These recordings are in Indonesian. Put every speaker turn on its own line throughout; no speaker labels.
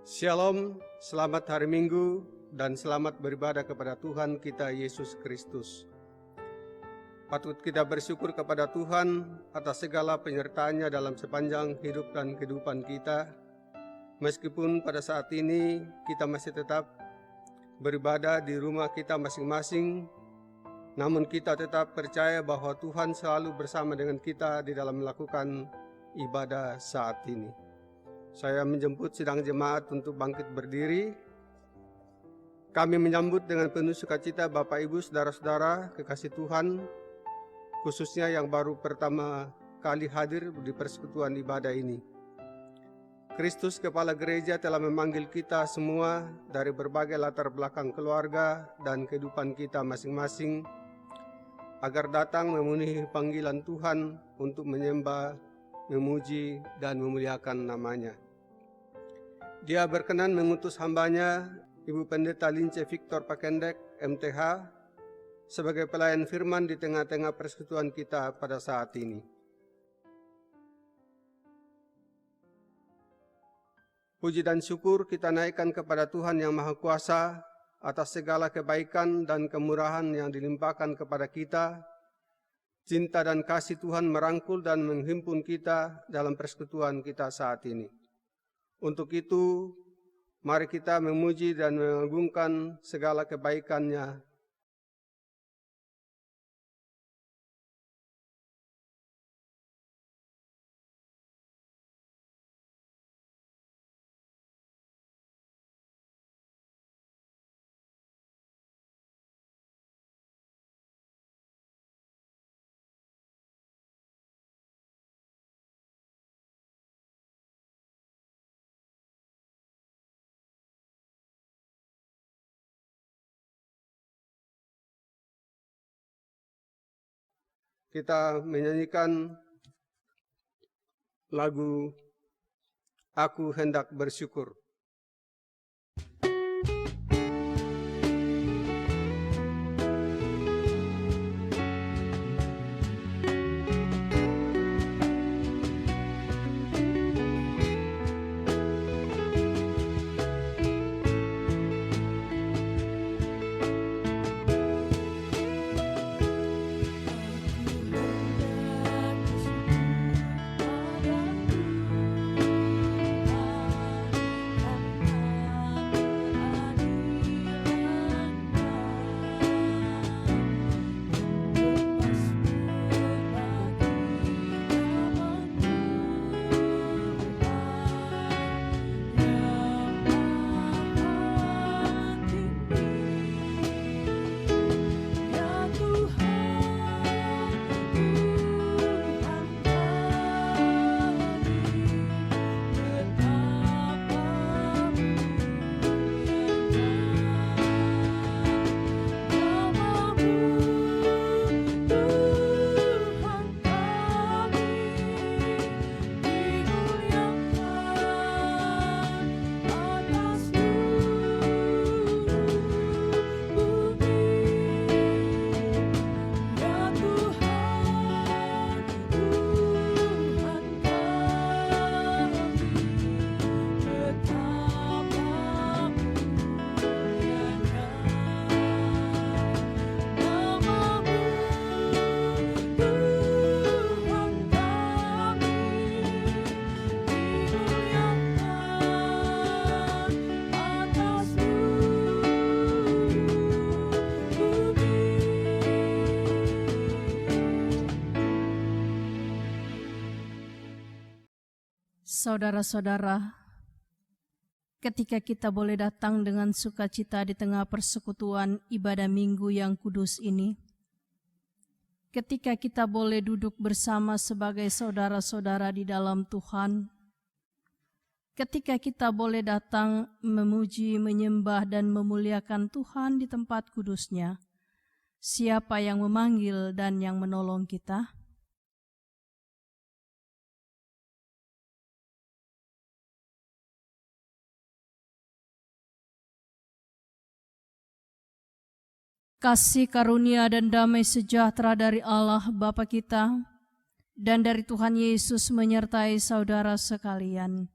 Shalom, selamat hari Minggu dan selamat beribadah kepada Tuhan kita Yesus Kristus. Patut kita bersyukur kepada Tuhan atas segala penyertaan-Nya dalam sepanjang hidup dan kehidupan kita. Meskipun pada saat ini kita masih tetap beribadah di rumah kita masing-masing, namun kita tetap percaya bahwa Tuhan selalu bersama dengan kita di dalam melakukan ibadah saat ini. Saya menjemput sidang jemaat untuk bangkit berdiri. Kami menyambut dengan penuh sukacita Bapak Ibu, saudara-saudara kekasih Tuhan, khususnya yang baru pertama kali hadir di persekutuan ibadah ini. Kristus Kepala Gereja telah memanggil kita semua dari berbagai latar belakang keluarga dan kehidupan kita masing-masing, agar datang memenuhi panggilan Tuhan untuk menyembah, memuji, dan memuliakan nama-Nya. Dia berkenan mengutus hamba-Nya, Ibu Pendeta Lince Victor Pakendek, MTH, sebagai pelayan firman di tengah-tengah persekutuan kita pada saat ini. Puji dan syukur kita naikkan kepada Tuhan yang Maha Kuasa atas segala kebaikan dan kemurahan yang dilimpahkan kepada kita. Cinta dan kasih Tuhan merangkul dan menghimpun kita dalam persekutuan kita saat ini. Untuk itu, mari kita memuji dan mengagungkan segala kebaikan-Nya. Kita menyanyikan lagu Aku Hendak Bersyukur.
Saudara-saudara, ketika kita boleh datang dengan sukacita di tengah persekutuan ibadah minggu yang kudus ini, ketika kita boleh duduk bersama sebagai saudara-saudara di dalam Tuhan, ketika kita boleh datang memuji, menyembah, dan memuliakan Tuhan di tempat kudus-Nya, siapa yang memanggil dan yang menolong kita? Kasih karunia dan damai sejahtera dari Allah Bapa kita dan dari Tuhan Yesus menyertai saudara sekalian.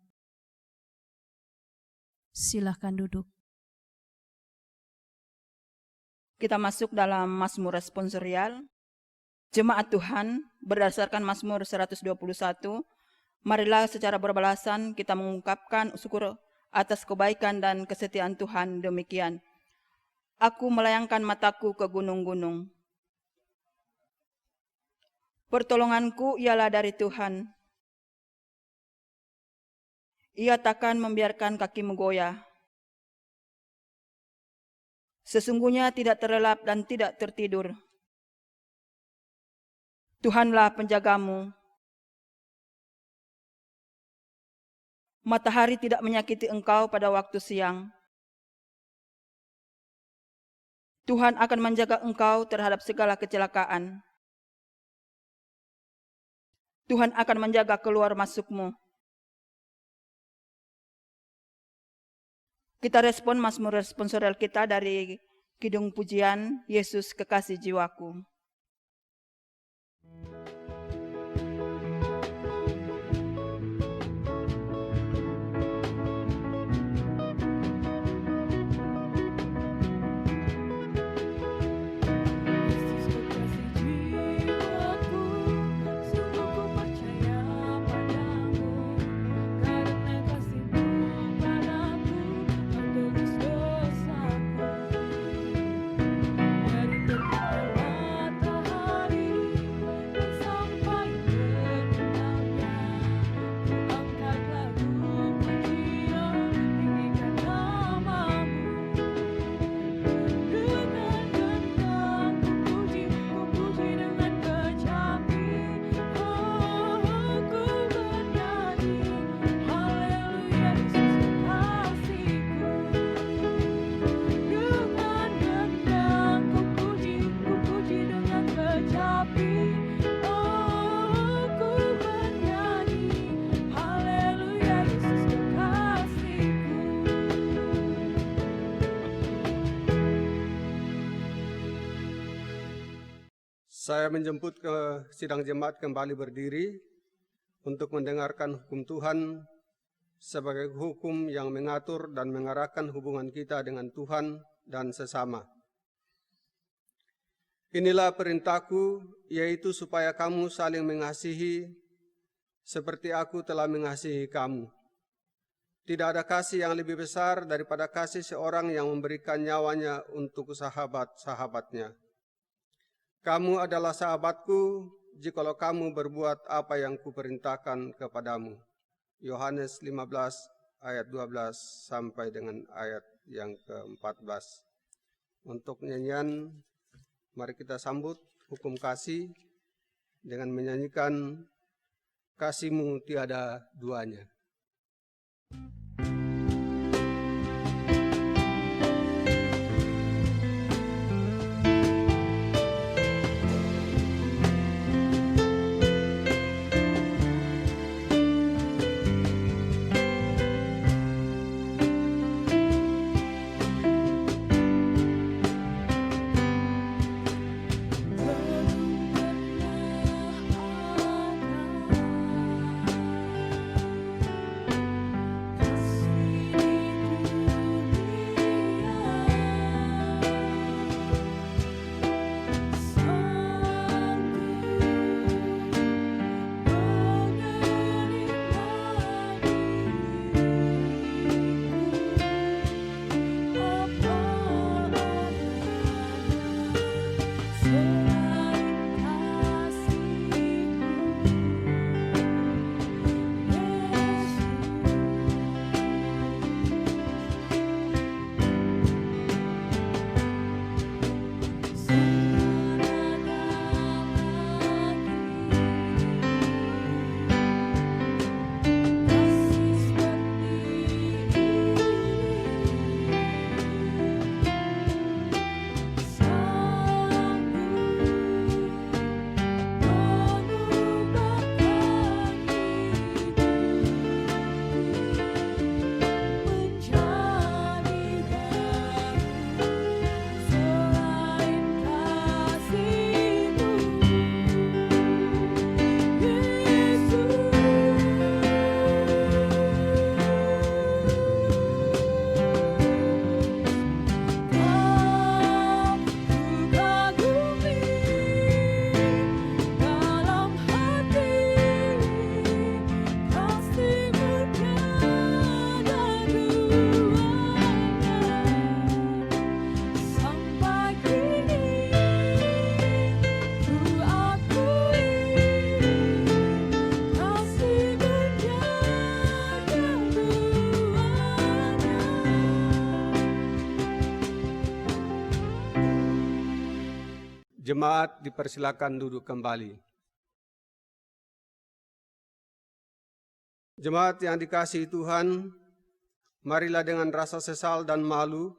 Silahkan duduk.
Kita masuk dalam Mazmur responsorial. Jemaat Tuhan, berdasarkan Mazmur 121, marilah secara berbalasan kita mengungkapkan syukur atas kebaikan dan kesetiaan Tuhan demikian. Aku melayangkan mataku ke gunung-gunung. Pertolonganku ialah dari Tuhan. Ia takkan membiarkan kakimu goyah. Sesungguhnya tidak terlelap dan tidak tertidur. Tuhanlah penjagamu. Matahari tidak menyakiti engkau pada waktu siang. Tuhan akan menjaga engkau terhadap segala kecelakaan. Tuhan akan menjaga keluar masukmu. Kita respon Mazmur responsorial kita dari Kidung Pujian Yesus Kekasih Jiwaku.
Saya menjemput ke sidang jemaat kembali berdiri untuk mendengarkan hukum Tuhan sebagai hukum yang mengatur dan mengarahkan hubungan kita dengan Tuhan dan sesama. Inilah perintahku, yaitu supaya kamu saling mengasihi seperti aku telah mengasihi kamu. Tidak ada kasih yang lebih besar daripada kasih seorang yang memberikan nyawanya untuk sahabat-sahabatnya. Kamu adalah sahabatku jikalau kamu berbuat apa yang kuperintahkan kepadamu. Yohanes 15 ayat 12 sampai dengan ayat yang ke-14. Untuk nyanyian, mari kita sambut hukum kasih dengan menyanyikan Kasih-Mu Tiada Duanya.
Kasih
Jemaat dipersilakan duduk kembali. Jemaat yang dikasihi Tuhan, marilah dengan rasa sesal dan malu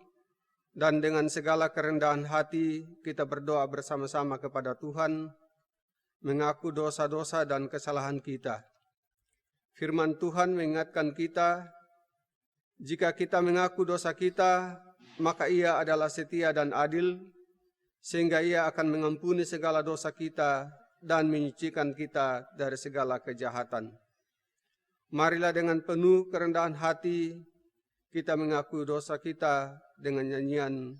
dan dengan segala kerendahan hati kita berdoa bersama-sama kepada Tuhan, mengaku dosa-dosa dan kesalahan kita. Firman Tuhan mengingatkan kita, jika kita mengaku dosa kita, maka Ia adalah setia dan adil, sehingga Ia akan mengampuni segala dosa kita dan menyucikan kita dari segala kejahatan. Marilah dengan penuh kerendahan hati kita mengaku dosa kita dengan nyanyian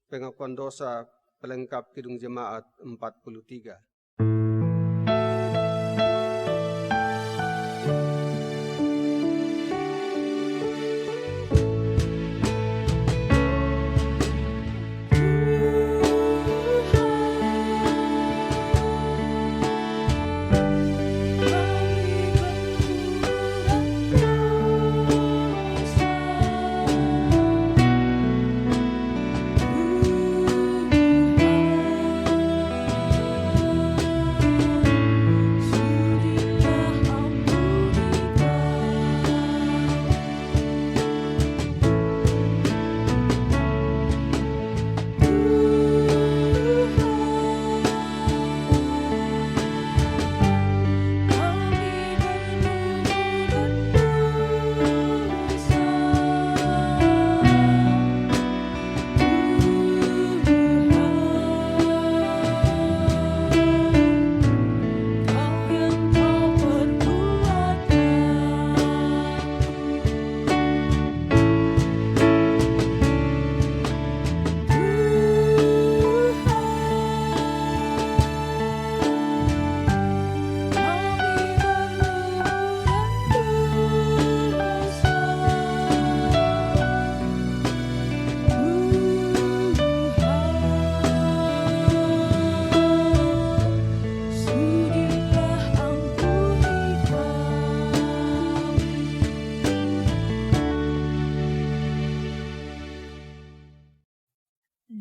pengakuan dosa pelengkap Kidung Jemaat 43.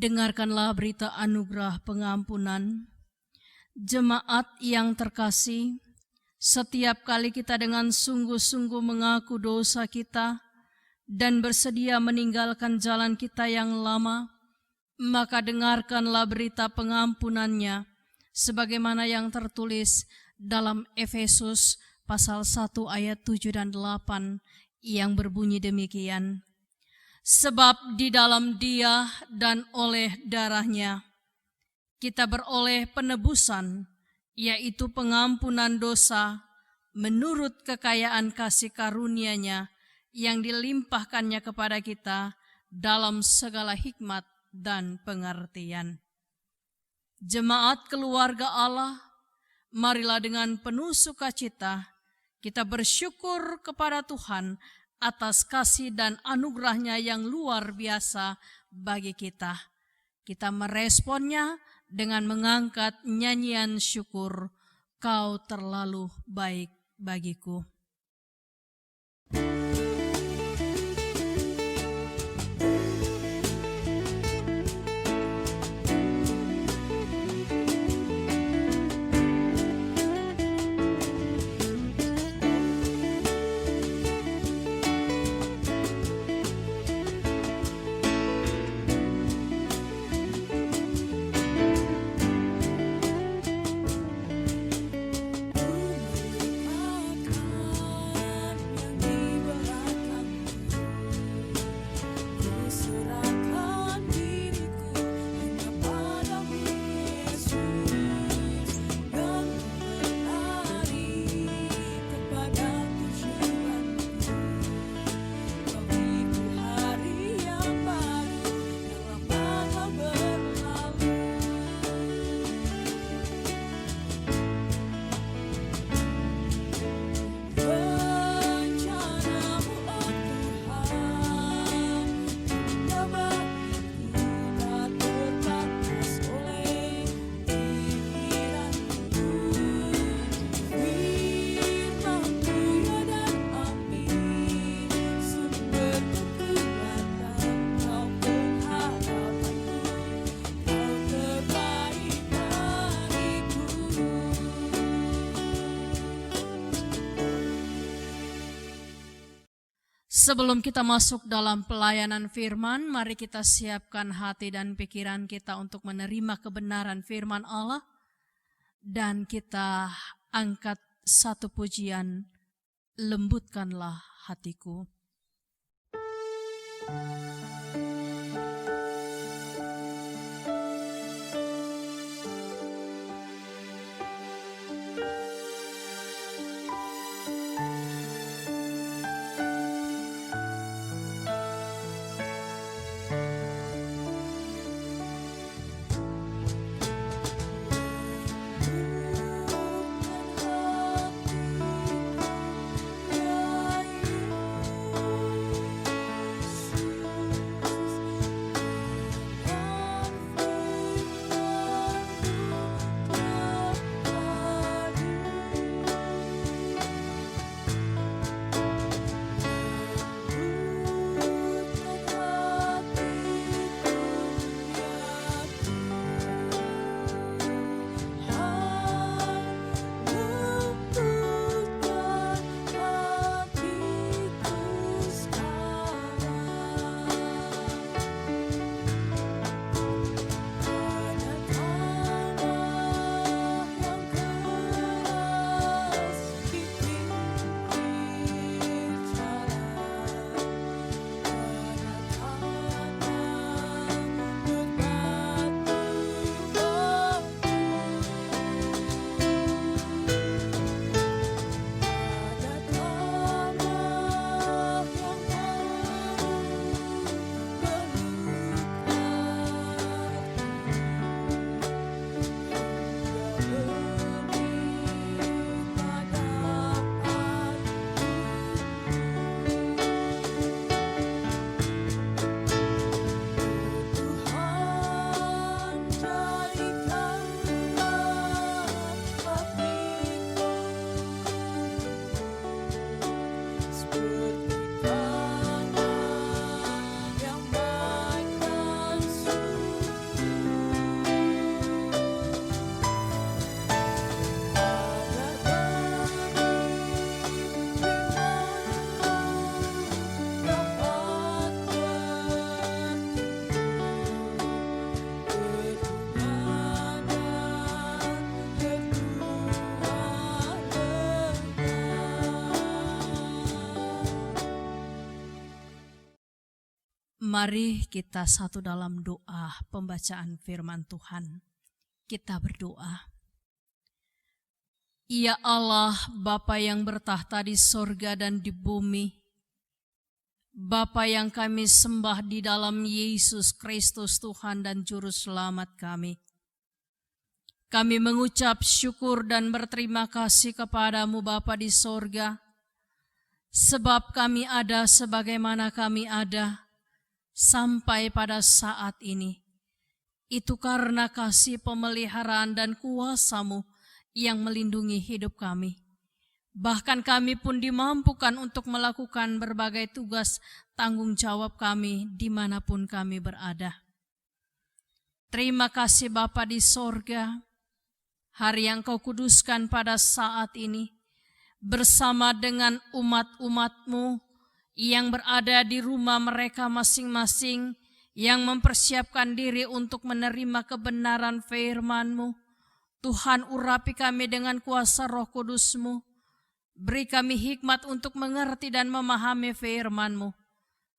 Dengarkanlah berita anugerah pengampunan. Jemaat yang terkasih, setiap kali kita dengan sungguh-sungguh mengaku dosa kita dan bersedia meninggalkan jalan kita yang lama, maka dengarkanlah berita pengampunannya sebagaimana yang tertulis dalam Efesus pasal 1 ayat 7 dan 8 yang berbunyi demikian. Sebab di dalam Dia dan oleh darah-Nya kita beroleh penebusan, yaitu pengampunan dosa menurut kekayaan kasih karunia-Nya yang dilimpahkannya kepada kita dalam segala hikmat dan pengertian. Jemaat keluarga Allah, marilah dengan penuh sukacita kita bersyukur kepada Tuhan atas kasih dan anugerah-Nya yang luar biasa bagi kita. Kita meresponnya dengan mengangkat nyanyian syukur, Kau terlalu baik bagiku.
Ku melupakan
Sebelum kita masuk dalam pelayanan firman, mari kita siapkan hati dan pikiran kita untuk menerima kebenaran firman Allah. Dan kita angkat satu pujian, lembutkanlah hatiku. Mari kita satu dalam doa pembacaan firman Tuhan. Kita berdoa. Ya Allah, Bapa yang bertahta di sorga dan di bumi, Bapa yang kami sembah di dalam Yesus Kristus Tuhan dan Juru Selamat kami. Kami mengucap syukur dan berterima kasih kepadamu Bapa di sorga, sebab kami ada sebagaimana kami ada, sampai pada saat ini. Itu karena kasih pemeliharaan dan kuasa-Mu yang melindungi hidup kami. Bahkan kami pun dimampukan untuk melakukan berbagai tugas tanggung jawab kami dimanapun kami berada. Terima kasih Bapa di sorga, hari yang Kau kuduskan pada saat ini, bersama dengan umat-umat-Mu yang berada di rumah mereka masing-masing, yang mempersiapkan diri untuk menerima kebenaran firman-Mu. Tuhan, urapi kami dengan kuasa Roh Kudus-Mu. Beri kami hikmat untuk mengerti dan memahami firman-Mu,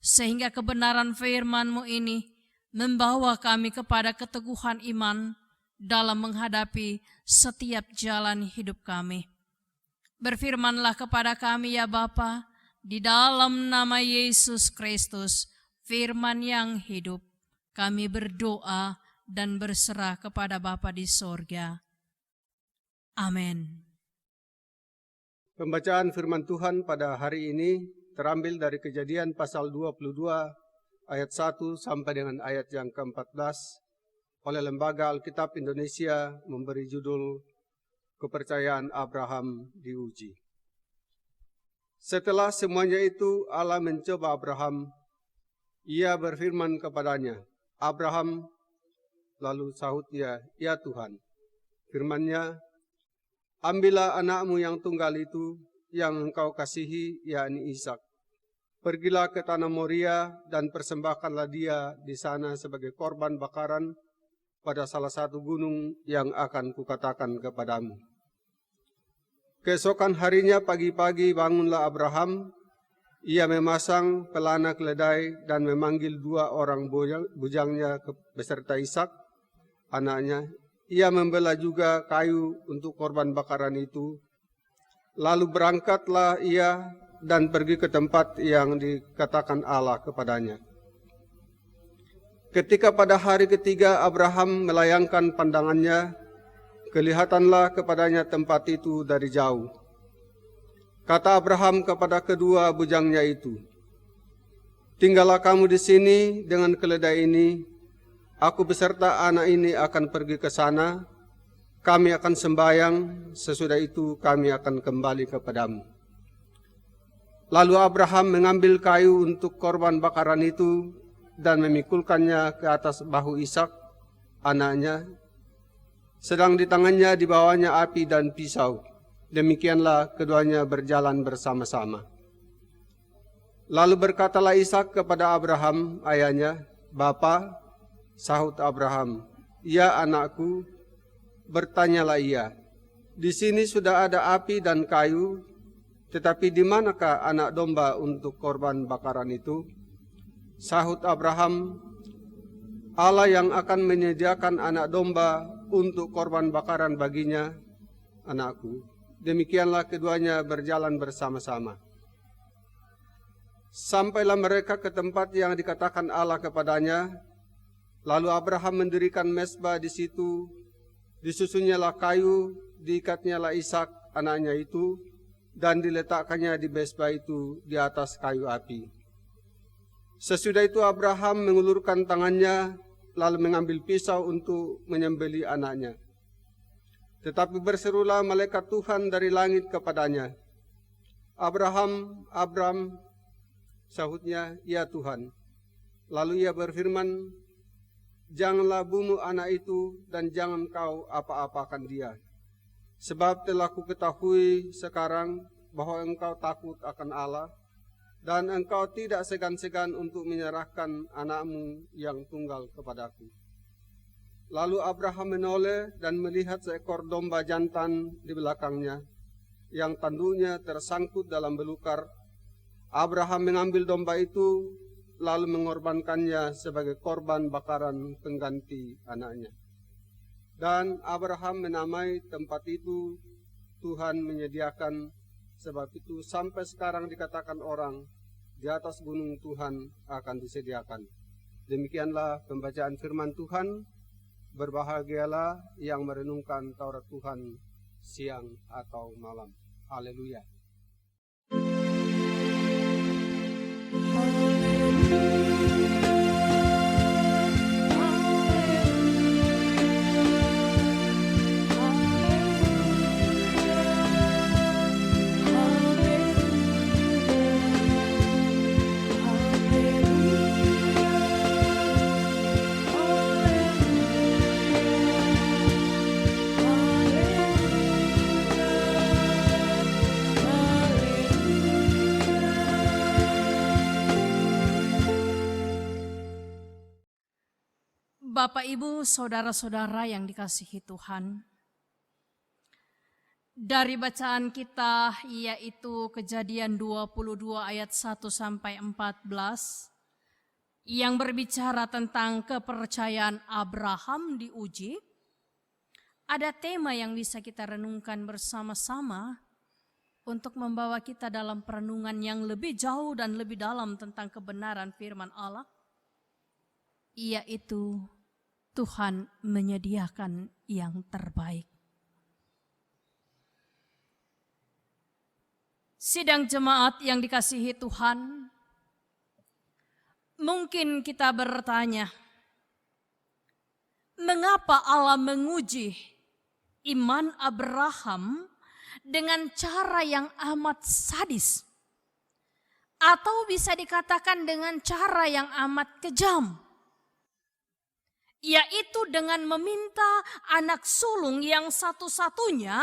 sehingga kebenaran firman-Mu ini membawa kami kepada keteguhan iman dalam menghadapi setiap jalan hidup kami. Berfirmanlah kepada kami ya Bapa, di dalam nama Yesus Kristus, firman yang hidup, kami berdoa dan berserah kepada Bapa di sorga. Amin.
Pembacaan firman Tuhan pada hari ini terambil dari Kejadian pasal 22 ayat 1 sampai dengan ayat yang ke-14 oleh Lembaga Alkitab Indonesia memberi judul Kepercayaan Abraham diuji. Setelah semuanya itu Allah mencoba Abraham. Ia berfirman kepadanya, Abraham, lalu sahutnya, ya Tuhan. Firman-Nya, ambillah anakmu yang tunggal itu, yang engkau kasihi, yakni Ishak. Pergilah ke tanah Moria dan persembahkanlah dia di sana sebagai korban bakaran pada salah satu gunung yang akan kukatakan kepadamu. Keesokan harinya pagi-pagi bangunlah Abraham. Ia memasang pelana keledai dan memanggil 2 orang bujangnya beserta Ishak, anaknya. Ia membelah juga kayu untuk korban bakaran itu. Lalu berangkatlah ia dan pergi ke tempat yang dikatakan Allah kepadanya. Ketika pada hari ketiga Abraham melayangkan pandangannya, kelihatanlah kepadanya tempat itu dari jauh. Kata Abraham kepada kedua bujangnya itu, "Tinggallah kamu di sini dengan keledai ini. Aku beserta anak ini akan pergi ke sana. Kami akan sembahyang, sesudah itu kami akan kembali kepadamu." Lalu Abraham mengambil kayu untuk korban bakaran itu dan memikulkannya ke atas bahu Ishak, anaknya, sedang di tangannya dibawanya api dan pisau. Demikianlah keduanya berjalan bersama-sama. Lalu berkatalah Ishak kepada Abraham ayahnya, "Bapa," sahut Abraham, "Ya anakku." Bertanyalah ia, "Di sini sudah ada api dan kayu, tetapi di manakah anak domba untuk korban bakaran itu?" Sahut Abraham, "Allah yang akan menyediakan anak domba untuk korban bakaran baginya, anakku." Demikianlah keduanya berjalan bersama-sama. Sampailah mereka ke tempat yang dikatakan Allah kepadanya. Lalu Abraham mendirikan mezbah di situ. Disusunyalah kayu, diikatnyalah Ishak anaknya itu, dan diletakkannya di mezbah itu di atas kayu api. Sesudah itu Abraham mengulurkan tangannya, lalu mengambil pisau untuk menyembelih anaknya. Tetapi berserulah malaikat Tuhan dari langit kepadanya, "Abraham, Abram," sahutnya, "Ya Tuhan." Lalu ia berfirman, "Janganlah bunuh anak itu dan jangan kau apa-apakan dia. Sebab telah kuketahui sekarang bahwa engkau takut akan Allah dan engkau tidak segan-segan untuk menyerahkan anakmu yang tunggal kepadaku." Lalu Abraham menoleh dan melihat seekor domba jantan di belakangnya, yang tanduknya tersangkut dalam belukar. Abraham mengambil domba itu, lalu mengorbankannya sebagai korban bakaran pengganti anaknya. Dan Abraham menamai tempat itu, "Tuhan menyediakan," sebab itu sampai sekarang dikatakan orang, di atas gunung Tuhan akan disediakan. Demikianlah pembacaan firman Tuhan. Berbahagialah yang merenungkan Taurat Tuhan siang atau malam. Haleluya.
Bapak, Ibu, saudara-saudara yang dikasihi Tuhan, dari bacaan kita yaitu Kejadian 22 ayat 1 sampai 14 yang berbicara tentang kepercayaan Abraham diuji, ada tema yang bisa kita renungkan bersama-sama untuk membawa kita dalam perenungan yang lebih jauh dan lebih dalam tentang kebenaran firman Allah, yaitu Tuhan menyediakan yang terbaik. Sidang jemaat yang dikasihi Tuhan, mungkin kita bertanya, mengapa Allah menguji iman Abraham dengan cara yang amat sadis? Atau bisa dikatakan dengan cara yang amat kejam, yaitu dengan meminta anak sulung yang satu-satunya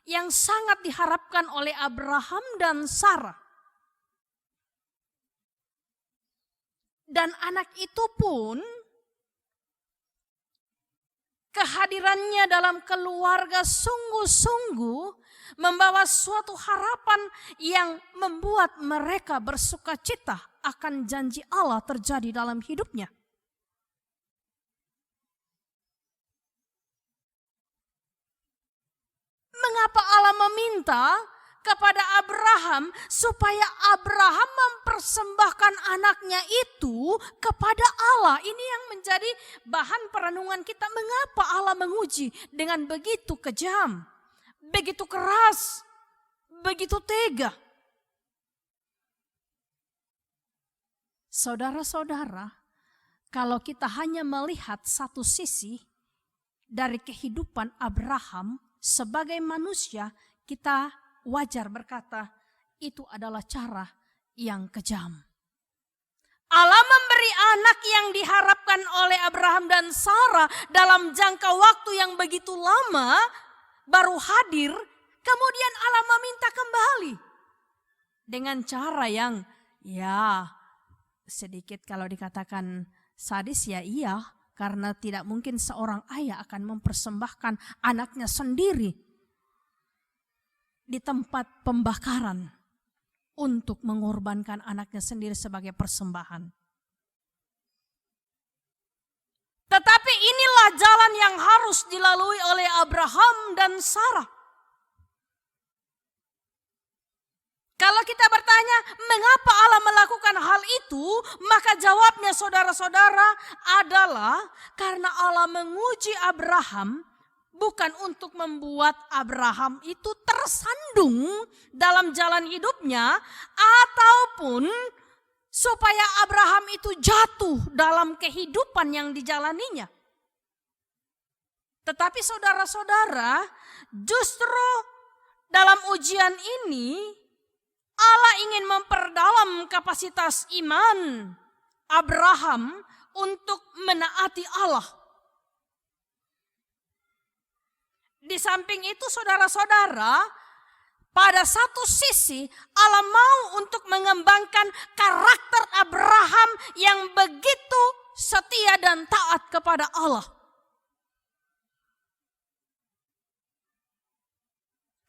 yang sangat diharapkan oleh Abraham dan Sarah. Dan anak itu pun kehadirannya dalam keluarga sungguh-sungguh membawa suatu harapan yang membuat mereka bersukacita akan janji Allah terjadi dalam hidupnya. Mengapa Allah meminta kepada Abraham supaya Abraham mempersembahkan anaknya itu kepada Allah? Ini yang menjadi bahan perenungan kita. Mengapa Allah menguji dengan begitu kejam, begitu keras, begitu tega? Saudara-saudara, kalau kita hanya melihat satu sisi dari kehidupan Abraham sebagai manusia, kita wajar berkata, itu adalah cara yang kejam. Allah memberi anak yang diharapkan oleh Abraham dan Sarah dalam jangka waktu yang begitu lama, baru hadir, kemudian Allah meminta kembali. Dengan cara yang, ya sedikit kalau dikatakan sadis ya iya, karena tidak mungkin seorang ayah akan mempersembahkan anaknya sendiri di tempat pembakaran untuk mengorbankan anaknya sendiri sebagai persembahan. Tetapi inilah jalan yang harus dilalui oleh Abraham dan Sarah. Kalau kita bertanya, mengapa Allah melakukan hal itu? Maka jawabnya saudara-saudara adalah karena Allah menguji Abraham bukan untuk membuat Abraham itu tersandung dalam jalan hidupnya, ataupun supaya Abraham itu jatuh dalam kehidupan yang dijalaninya. Tetapi saudara-saudara, justru dalam ujian ini Allah ingin memperdalam kapasitas iman Abraham untuk menaati Allah. Di samping itu saudara-saudara, pada satu sisi Allah mau untuk mengembangkan karakter Abraham yang begitu setia dan taat kepada Allah.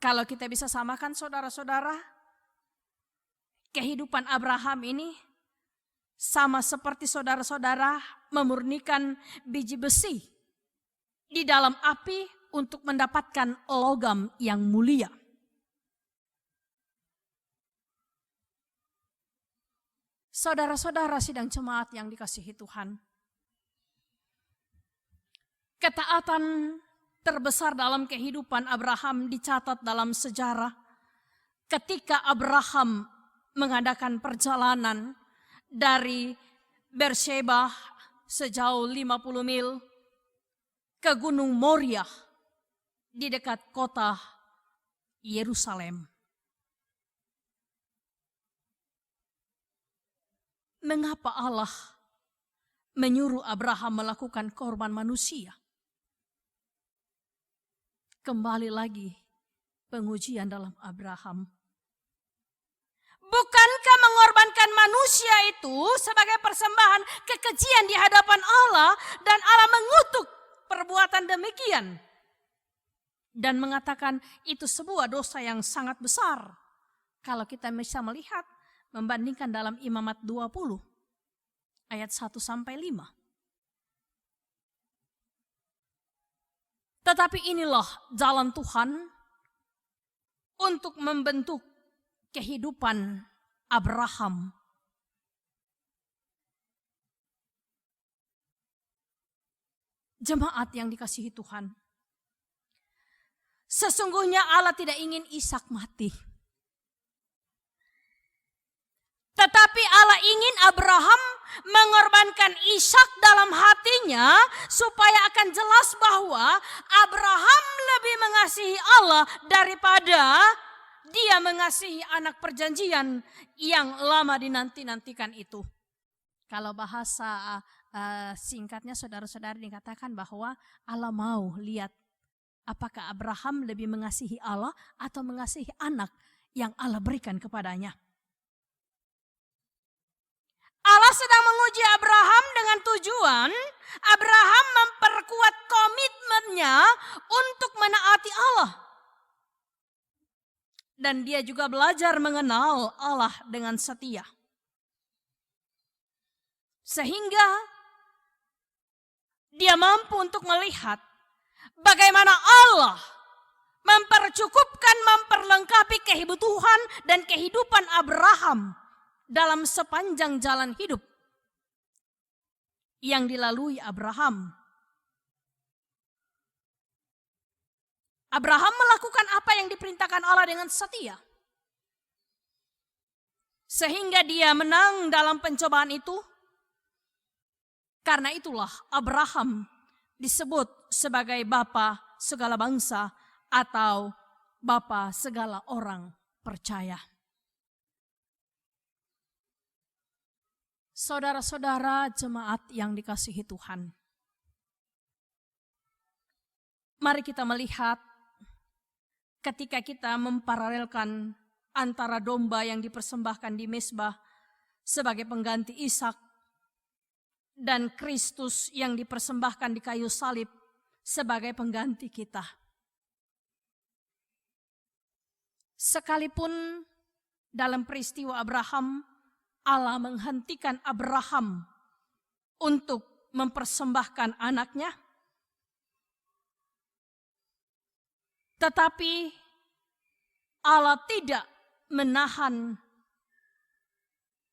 Kalau kita bisa samakan saudara-saudara, kehidupan Abraham ini sama seperti saudara-saudara memurnikan biji besi di dalam api untuk mendapatkan logam yang mulia. Saudara-saudara sidang jemaat yang dikasihi Tuhan, ketaatan terbesar dalam kehidupan Abraham dicatat dalam sejarah ketika Abraham mengadakan perjalanan dari Beersheba sejauh 50 mil ke Gunung Moria di dekat kota Yerusalem. Mengapa Allah menyuruh Abraham melakukan korban manusia? Kembali lagi pengujian dalam Abraham. Bukankah mengorbankan manusia itu sebagai persembahan kekejian di hadapan Allah, dan Allah mengutuk perbuatan demikian dan mengatakan itu sebuah dosa yang sangat besar. Kalau kita bisa melihat membandingkan dalam Imamat 20 ayat 1-5. Tetapi inilah jalan Tuhan untuk membentuk kehidupan Abraham. Jemaat yang dikasihi Tuhan, sesungguhnya Allah tidak ingin Ishak mati. Tetapi Allah ingin Abraham mengorbankan Ishak dalam hatinya supaya akan jelas bahwa Abraham lebih mengasihi Allah daripada dia mengasihi anak perjanjian yang lama dinanti-nantikan itu. Kalau bahasa singkatnya saudara-saudara dikatakan bahwa Allah mau lihat apakah Abraham lebih mengasihi Allah atau mengasihi anak yang Allah berikan kepadanya. Allah Allah sedang menguji Abraham dengan tujuan Abraham memperkuat komitmennya untuk menaati Allah. Dan dia juga belajar mengenal Allah dengan setia. Sehingga dia mampu untuk melihat bagaimana Allah mempercukupkan, memperlengkapi kebutuhan dan kehidupan Abraham dalam sepanjang jalan hidup yang dilalui Abraham. Abraham melakukan apa yang diperintahkan Allah dengan setia. Sehingga dia menang dalam pencobaan itu. Karena itulah Abraham disebut sebagai bapa segala bangsa atau bapa segala orang percaya. Saudara-saudara jemaat yang dikasihi Tuhan. Mari kita melihat ketika kita memparalelkan antara domba yang dipersembahkan di mezbah sebagai pengganti Ishak dan Kristus yang dipersembahkan di kayu salib sebagai pengganti kita. Sekalipun dalam peristiwa Abraham, Allah menghentikan Abraham untuk mempersembahkan anaknya, tetapi Allah tidak menahan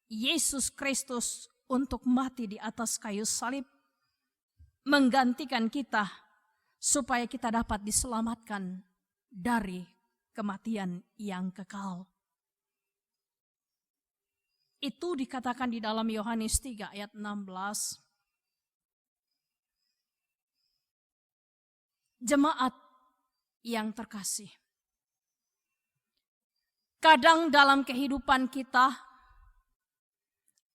Yesus Kristus untuk mati di atas kayu salib, menggantikan kita supaya kita dapat diselamatkan dari kematian yang kekal. Itu dikatakan di dalam Yohanes 3 ayat 16. Jemaat yang terkasih, kadang dalam kehidupan kita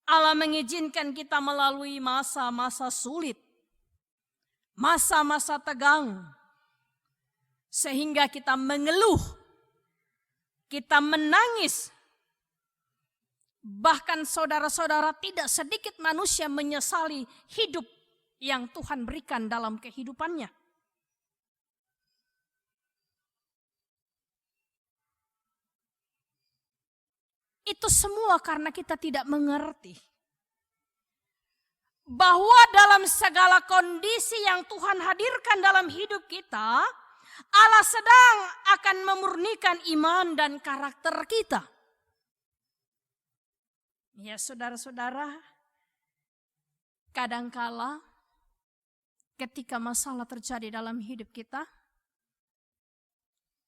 Allah mengizinkan kita melalui masa-masa sulit, masa-masa tegang, sehingga kita mengeluh, kita menangis. Bahkan saudara-saudara, tidak sedikit manusia menyesali hidup yang Tuhan berikan dalam kehidupannya. Itu semua karena kita tidak mengerti bahwa dalam segala kondisi yang Tuhan hadirkan dalam hidup kita, Allah sedang akan memurnikan iman dan karakter kita. Ya saudara-saudara, kadangkala ketika masalah terjadi dalam hidup kita,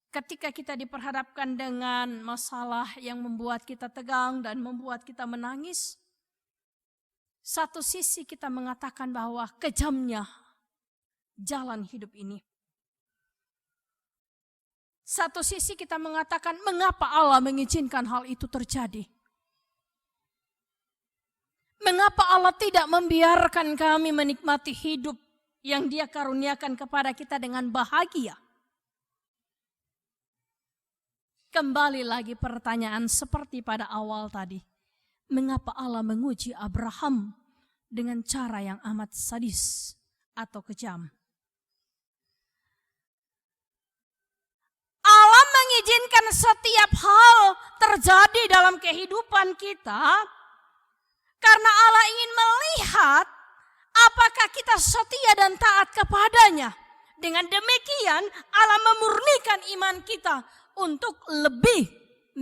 ketika kita diperhadapkan dengan masalah yang membuat kita tegang dan membuat kita menangis, satu sisi kita mengatakan bahwa kejamnya jalan hidup ini. Satu sisi kita mengatakan mengapa Allah mengizinkan hal itu terjadi. Mengapa Allah tidak membiarkan kami menikmati hidup yang Dia karuniakan kepada kita dengan bahagia. Kembali lagi pertanyaan seperti pada awal tadi. Mengapa Allah menguji Abraham dengan cara yang amat sadis atau kejam? Allah mengizinkan setiap hal terjadi dalam kehidupan kita karena Allah ingin melihat apakah kita setia dan taat kepadanya. Dengan demikian Allah memurnikan iman kita untuk lebih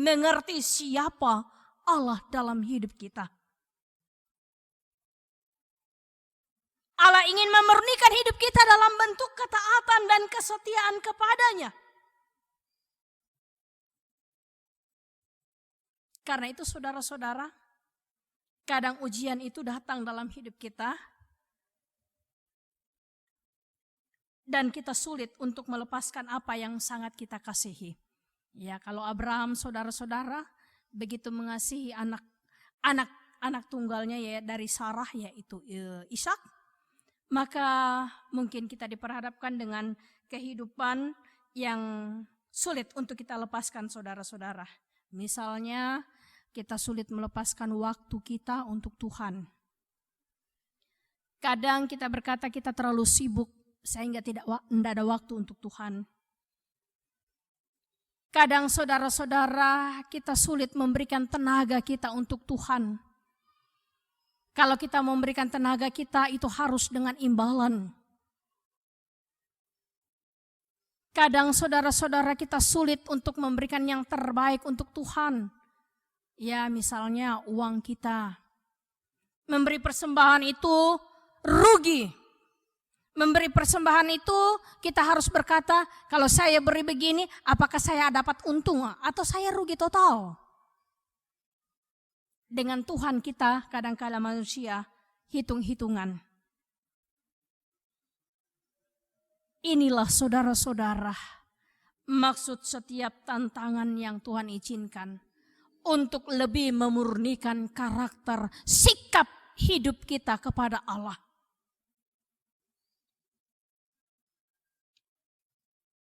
mengerti siapa Allah dalam hidup kita. Allah ingin memurnikan hidup kita dalam bentuk ketaatan dan kesetiaan kepadanya. Karena itu saudara-saudara, kadang ujian itu datang dalam hidup kita dan kita sulit untuk melepaskan apa yang sangat kita kasihi. Ya, kalau Abraham saudara-saudara begitu mengasihi anak tunggalnya ya dari Sarah yaitu Ishak, maka mungkin kita diperhadapkan dengan kehidupan yang sulit untuk kita lepaskan saudara-saudara. Misalnya kita sulit melepaskan waktu kita untuk Tuhan. Kadang kita berkata kita terlalu sibuk sehingga tidak ada waktu untuk Tuhan. Kadang saudara-saudara kita sulit memberikan tenaga kita untuk Tuhan. Kalau kita memberikan tenaga kita itu harus dengan imbalan. Kadang saudara-saudara kita sulit untuk memberikan yang terbaik untuk Tuhan. Ya misalnya uang kita. Memberi persembahan itu rugi. Memberi persembahan itu kita harus berkata, kalau saya beri begini, apakah saya dapat untung atau saya rugi total? Dengan Tuhan kita kadang-kala manusia hitung-hitungan. Inilah saudara-saudara, maksud setiap tantangan yang Tuhan izinkan untuk lebih memurnikan karakter, sikap hidup kita kepada Allah.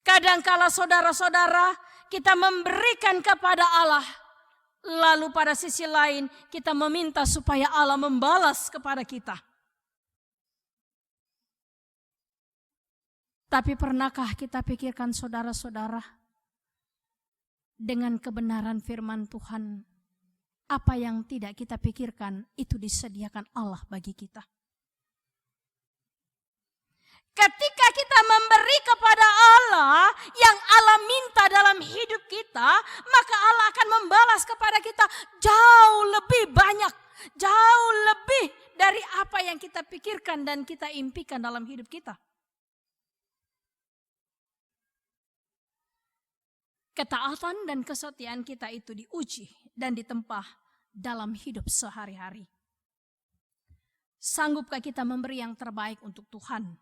Kadangkala saudara-saudara kita memberikan kepada Allah, lalu pada sisi lain kita meminta supaya Allah membalas kepada kita. Tapi pernahkah kita pikirkan saudara-saudara, dengan kebenaran firman Tuhan, apa yang tidak kita pikirkan itu disediakan Allah bagi kita. Ketika kita memberi kepada Allah yang Allah minta dalam hidup kita, maka Allah akan membalas kepada kita jauh lebih banyak, jauh lebih dari apa yang kita pikirkan dan kita impikan dalam hidup kita. Ketaatan dan kesetiaan kita itu diuji dan ditempa dalam hidup sehari-hari. Sanggupkah kita memberi yang terbaik untuk Tuhan?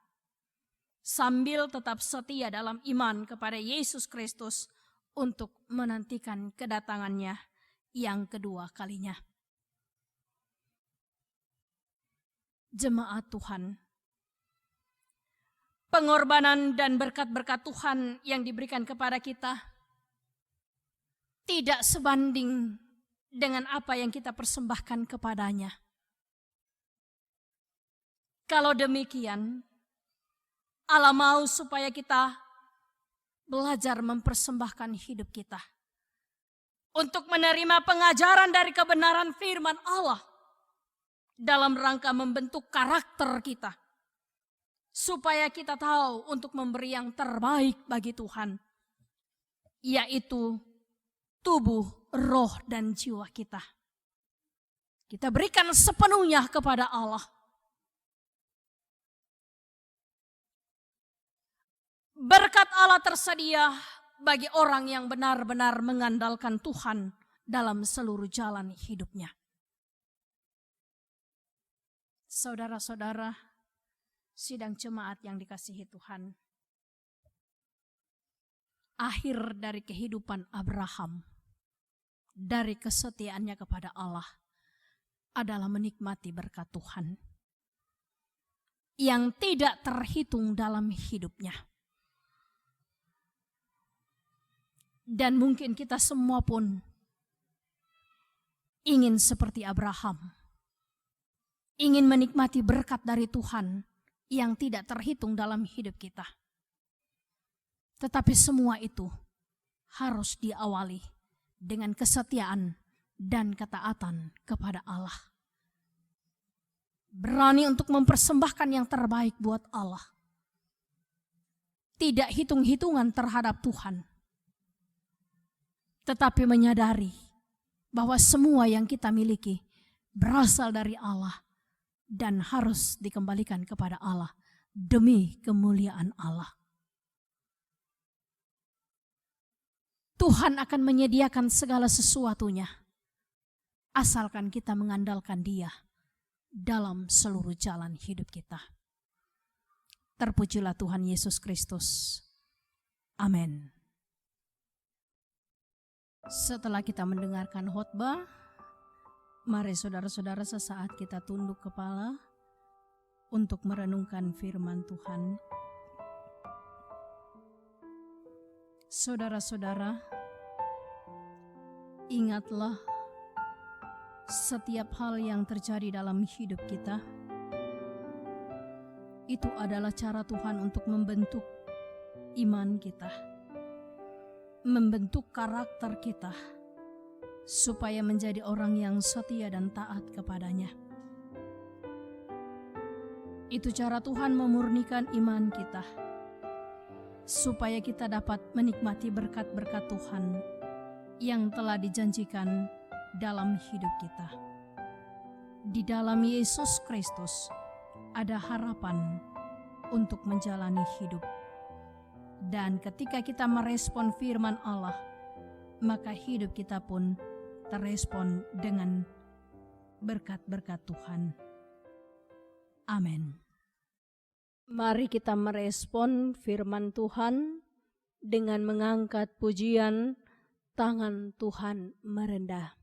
Sambil tetap setia dalam iman kepada Yesus Kristus untuk menantikan kedatangannya yang kedua kalinya. Jemaat Tuhan, pengorbanan dan berkat-berkat Tuhan yang diberikan kepada kita tidak sebanding dengan apa yang kita persembahkan kepadanya. Kalau demikian, Allah mau supaya kita belajar mempersembahkan hidup kita untuk menerima pengajaran dari kebenaran firman Allah dalam rangka membentuk karakter kita, supaya kita tahu untuk memberi yang terbaik bagi Tuhan, yaitu tubuh, roh, dan jiwa kita. Kita berikan sepenuhnya kepada Allah. Berkat Allah tersedia bagi orang yang benar-benar mengandalkan Tuhan dalam seluruh jalan hidupnya. Saudara-saudara, sidang jemaat yang dikasihi Tuhan, akhir dari kehidupan Abraham, dari kesetiaannya kepada Allah, adalah menikmati berkat Tuhan yang tidak terhitung dalam hidupnya. Dan mungkin kita semua pun ingin seperti Abraham, ingin menikmati berkat dari Tuhan yang tidak terhitung dalam hidup kita. Tetapi semua itu harus diawali dengan kesetiaan dan ketaatan kepada Allah. Berani untuk mempersembahkan yang terbaik buat Allah. Tidak hitung-hitungan terhadap Tuhan, tetapi menyadari bahwa semua yang kita miliki berasal dari Allah dan harus dikembalikan kepada Allah demi kemuliaan Allah. Tuhan akan menyediakan segala sesuatunya, asalkan kita mengandalkan Dia dalam seluruh jalan hidup kita. Terpujilah Tuhan Yesus Kristus. Amin. Setelah kita mendengarkan khotbah, mari saudara-saudara sesaat kita tunduk kepala untuk merenungkan firman Tuhan. Saudara-saudara, ingatlah setiap hal yang terjadi dalam hidup kita Itu adalah cara Tuhan untuk membentuk iman kita, membentuk karakter kita, supaya menjadi orang yang setia dan taat kepadanya. Itu cara Tuhan memurnikan iman kita, supaya kita dapat menikmati berkat-berkat Tuhan yang telah dijanjikan dalam hidup kita. Di dalam Yesus Kristus ada harapan untuk menjalani hidup. Dan ketika kita merespon firman Allah, maka hidup kita pun terespon dengan berkat-berkat Tuhan. Amin. Mari kita merespon firman Tuhan dengan mengangkat pujian Tangan Tuhan Merendah.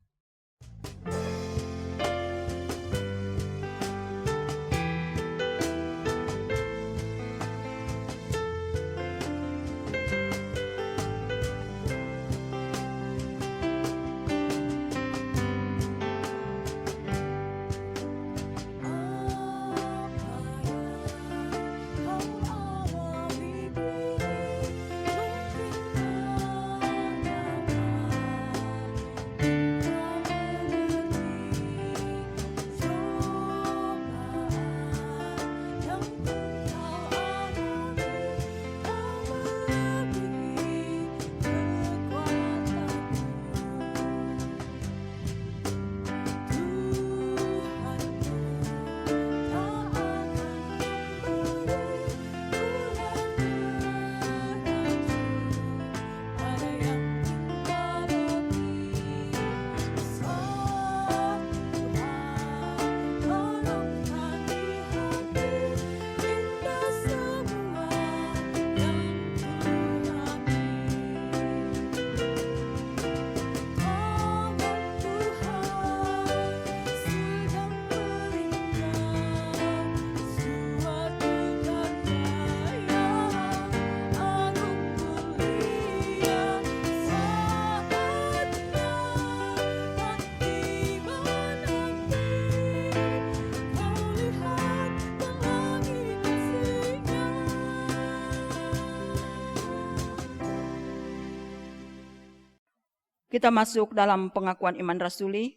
Kita masuk dalam pengakuan iman rasuli.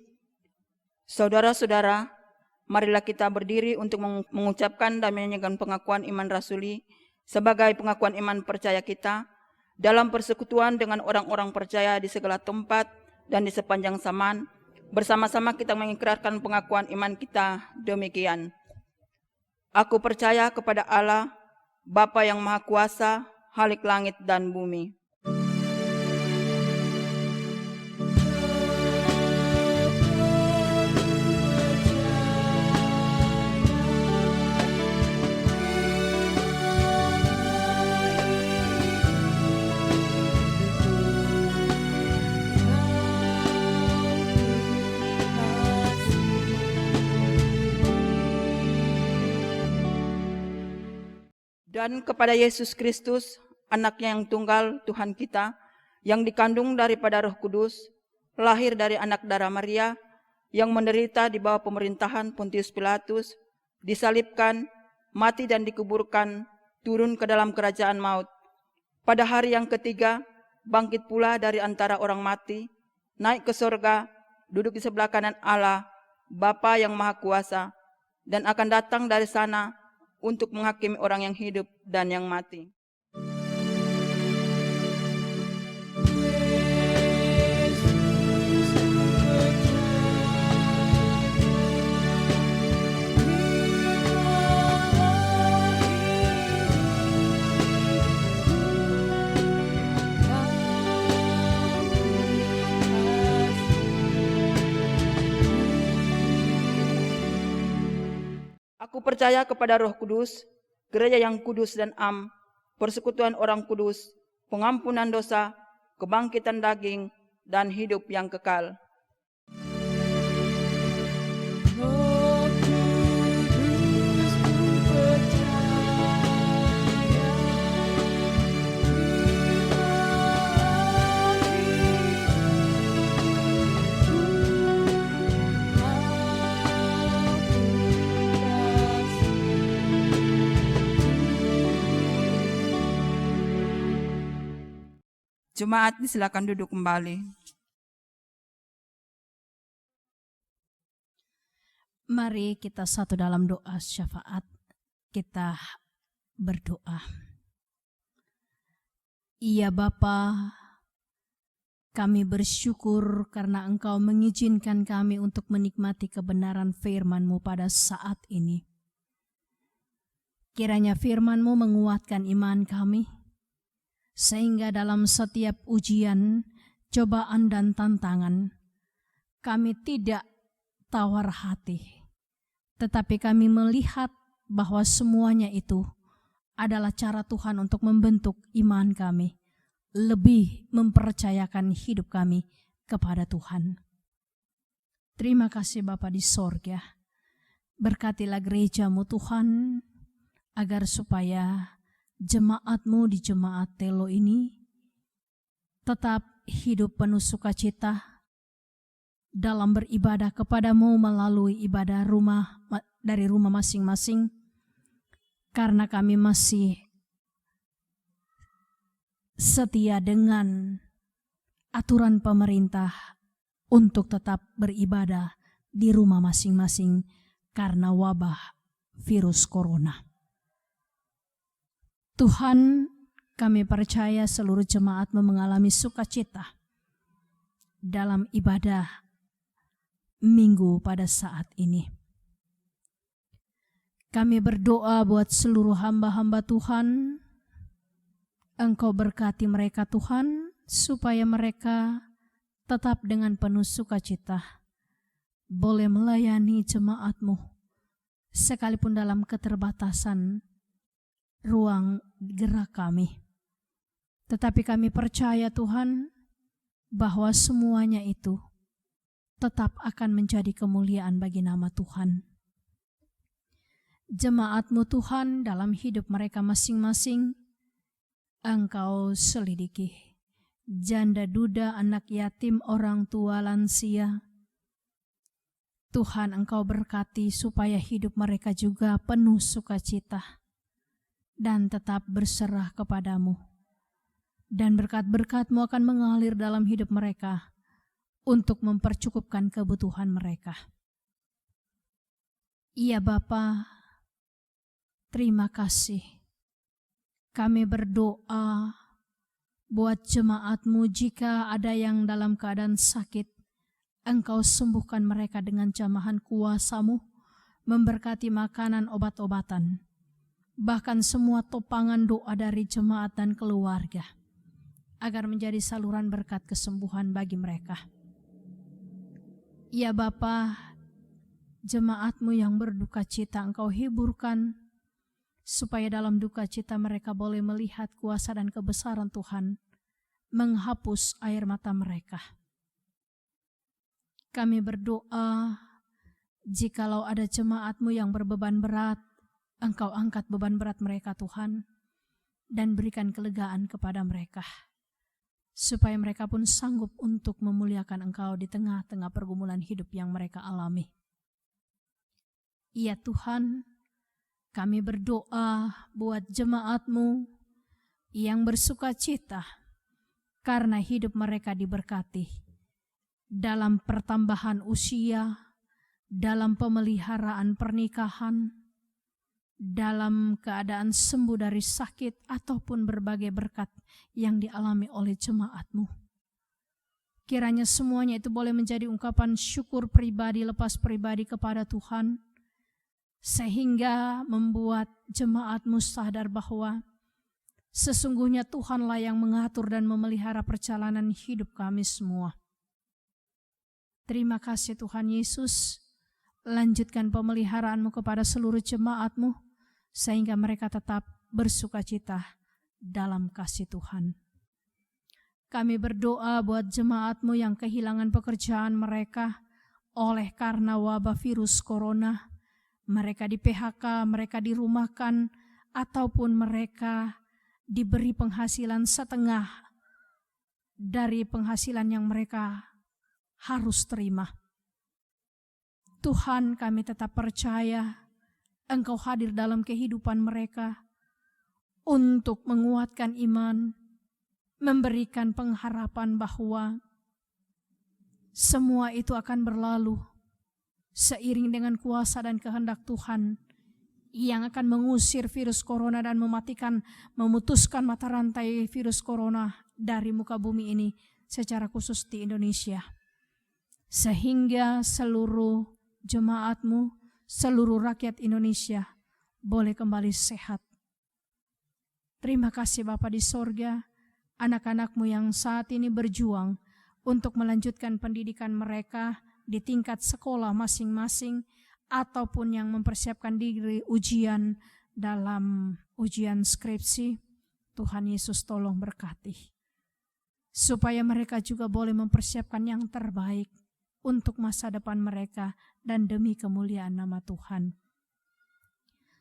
Saudara-saudara, marilah kita berdiri untuk mengucapkan dan menyanyikan pengakuan iman rasuli sebagai pengakuan iman percaya kita dalam persekutuan dengan orang-orang percaya di segala tempat dan di sepanjang zaman. Bersama-sama kita mengikrarkan pengakuan iman kita demikian. Aku percaya kepada Allah, Bapa yang Maha Kuasa, Khalik langit dan bumi. Dan kepada Yesus Kristus, anaknya yang tunggal Tuhan kita, yang dikandung daripada Roh Kudus, lahir dari anak darah Maria, yang menderita di bawah pemerintahan Pontius Pilatus, disalibkan, mati dan dikuburkan, turun ke dalam kerajaan maut. Pada hari yang ketiga, bangkit pula dari antara orang mati, naik ke sorga, duduk di sebelah kanan Allah, Bapa yang Maha Kuasa, dan akan datang dari sana untuk menghakimi orang yang hidup dan yang mati. Aku percaya kepada Roh Kudus, gereja yang kudus dan am, persekutuan orang kudus, pengampunan dosa, kebangkitan daging, dan hidup yang kekal. Jemaat silakan duduk kembali.
Mari kita satu dalam doa syafaat. Kita berdoa. Ya Bapa, kami bersyukur karena Engkau mengizinkan kami untuk menikmati kebenaran firman-Mu pada saat ini. Kiranya firman-Mu menguatkan iman kami, sehingga dalam setiap ujian, cobaan dan tantangan, kami tidak tawar hati, tetapi kami melihat bahwa semuanya itu adalah cara Tuhan untuk membentuk iman kami, lebih mempercayakan hidup kami kepada Tuhan. Terima kasih Bapa di sorga. Berkatilah gereja-Mu Tuhan, agar supaya jemaat-Mu di jemaat Telo ini tetap hidup penuh sukacita dalam beribadah kepada-Mu melalui ibadah dari rumah masing-masing, karena kami masih setia dengan aturan pemerintah untuk tetap beribadah di rumah masing-masing karena wabah virus corona. Tuhan, kami percaya seluruh jemaat-Mu mengalami sukacita dalam ibadah minggu pada saat ini. Kami berdoa buat seluruh hamba-hamba Tuhan. Engkau berkati mereka Tuhan, supaya mereka tetap dengan penuh sukacita boleh melayani jemaat-Mu, sekalipun dalam keterbatasan ruang gerak kami. Tetapi kami percaya Tuhan, bahwa semuanya itu tetap akan menjadi kemuliaan bagi nama Tuhan. Jemaat-Mu Tuhan dalam hidup mereka masing-masing, Engkau selidiki. Janda duda, anak yatim, orang tua, lansia. Tuhan, Engkau berkati supaya hidup mereka juga penuh sukacita dan tetap berserah kepada-Mu. Dan berkat-berkat-Mu akan mengalir dalam hidup mereka untuk mempercukupkan kebutuhan mereka. Iya Bapa, terima kasih. Kami berdoa buat jemaat-Mu, jika ada yang dalam keadaan sakit, Engkau sembuhkan mereka dengan jamahan kuasa-Mu, memberkati makanan, obat-obatan, bahkan semua topangan doa dari jemaat dan keluarga, agar menjadi saluran berkat kesembuhan bagi mereka. Ya Bapa, jemaat-Mu yang berduka cita Engkau hiburkan, supaya dalam duka cita mereka boleh melihat kuasa dan kebesaran Tuhan menghapus air mata mereka. Kami berdoa, jikalau ada jemaat-Mu yang berbeban berat, Engkau angkat beban berat mereka Tuhan, dan berikan kelegaan kepada mereka, supaya mereka pun sanggup untuk memuliakan Engkau di tengah-tengah pergumulan hidup yang mereka alami. Ya Tuhan, kami berdoa buat jemaat-Mu yang bersuka cita karena hidup mereka diberkati dalam pertambahan usia, dalam pemeliharaan pernikahan, dalam keadaan sembuh dari sakit ataupun berbagai berkat yang dialami oleh jemaat-Mu. Kiranya semuanya itu boleh menjadi ungkapan syukur pribadi, lepas pribadi kepada Tuhan, sehingga membuat jemaat-Mu sadar bahwa sesungguhnya Tuhanlah yang mengatur dan memelihara perjalanan hidup kami semua. Terima kasih Tuhan Yesus. Lanjutkan pemeliharaan-Mu kepada seluruh jemaat-Mu, sehingga mereka tetap bersukacita dalam kasih Tuhan. Kami berdoa buat jemaat-Mu yang kehilangan pekerjaan mereka oleh karena wabah virus corona. Mereka di PHK, mereka dirumahkan, ataupun mereka diberi penghasilan setengah dari penghasilan yang mereka harus terima. Tuhan, kami tetap percaya Engkau hadir dalam kehidupan mereka untuk menguatkan iman, memberikan pengharapan bahwa semua itu akan berlalu seiring dengan kuasa dan kehendak Tuhan yang akan mengusir virus corona dan memutuskan mata rantai virus corona dari muka bumi ini, secara khusus di Indonesia. Sehingga seluruh jemaat-Mu, seluruh rakyat Indonesia boleh kembali sehat. Terima kasih Bapa di sorga, anak-anak-Mu yang saat ini berjuang untuk melanjutkan pendidikan mereka di tingkat sekolah masing-masing, ataupun yang mempersiapkan diri ujian dalam ujian skripsi. Tuhan Yesus tolong berkati, supaya mereka juga boleh mempersiapkan yang terbaik untuk masa depan mereka dan demi kemuliaan nama Tuhan.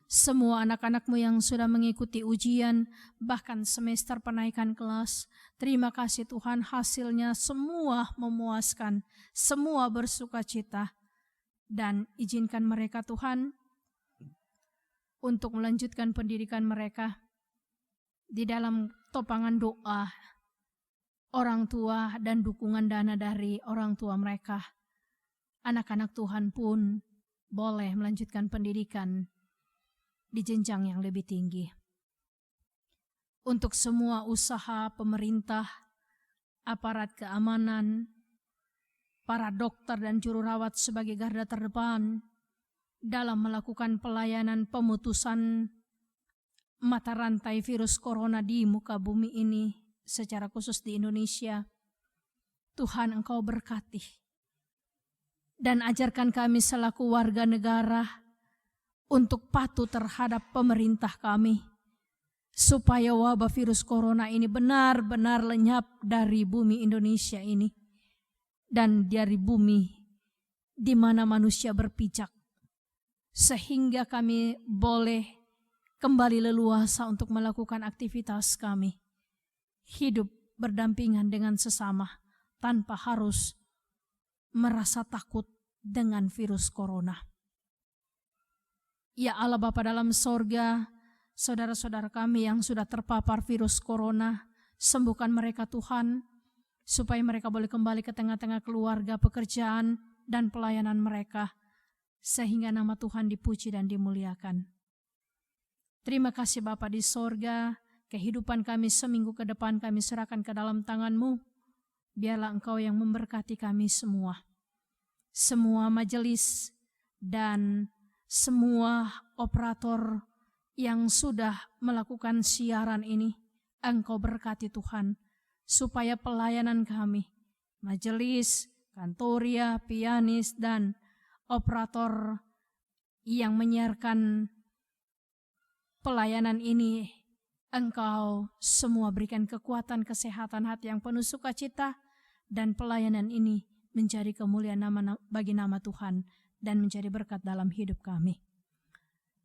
Semua anak-anak-Mu yang sudah mengikuti ujian, bahkan semester penaikan kelas, terima kasih Tuhan, hasilnya semua memuaskan, semua bersukacita. Dan izinkan mereka Tuhan untuk melanjutkan pendidikan mereka di dalam topangan doa orang tua dan dukungan dana dari orang tua mereka. Anak-anak Tuhan pun boleh melanjutkan pendidikan di jenjang yang lebih tinggi. Untuk semua usaha pemerintah, aparat keamanan, para dokter dan juru rawat sebagai garda terdepan dalam melakukan pelayanan pemutusan mata rantai virus corona di muka bumi ini, secara khusus di Indonesia. Tuhan, Engkau berkati dan ajarkan kami selaku warga negara untuk patuh terhadap pemerintah kami, supaya wabah virus corona ini benar-benar lenyap dari bumi Indonesia ini dan dari bumi di mana manusia berpijak, sehingga kami boleh kembali leluasa untuk melakukan aktivitas kami, hidup berdampingan dengan sesama tanpa harus merasa takut dengan virus corona. Ya Allah Bapa dalam sorga, saudara-saudara kami yang sudah terpapar virus corona, sembuhkan mereka Tuhan, supaya mereka boleh kembali ke tengah-tengah keluarga, pekerjaan, dan pelayanan mereka, sehingga nama Tuhan dipuji dan dimuliakan. Terima kasih Bapa di sorga, kehidupan kami seminggu ke depan kami serahkan ke dalam tangan-Mu. Biarlah Engkau yang memberkati kami semua. Semua majelis dan semua operator yang sudah melakukan siaran ini, Engkau berkati Tuhan, supaya pelayanan kami, majelis, kantoria, pianis, dan operator yang menyiarkan pelayanan ini, Engkau semua berikan kekuatan, kesehatan hati yang penuh sukacita, dan pelayanan ini menjadi kemuliaan bagi nama Tuhan dan menjadi berkat dalam hidup kami.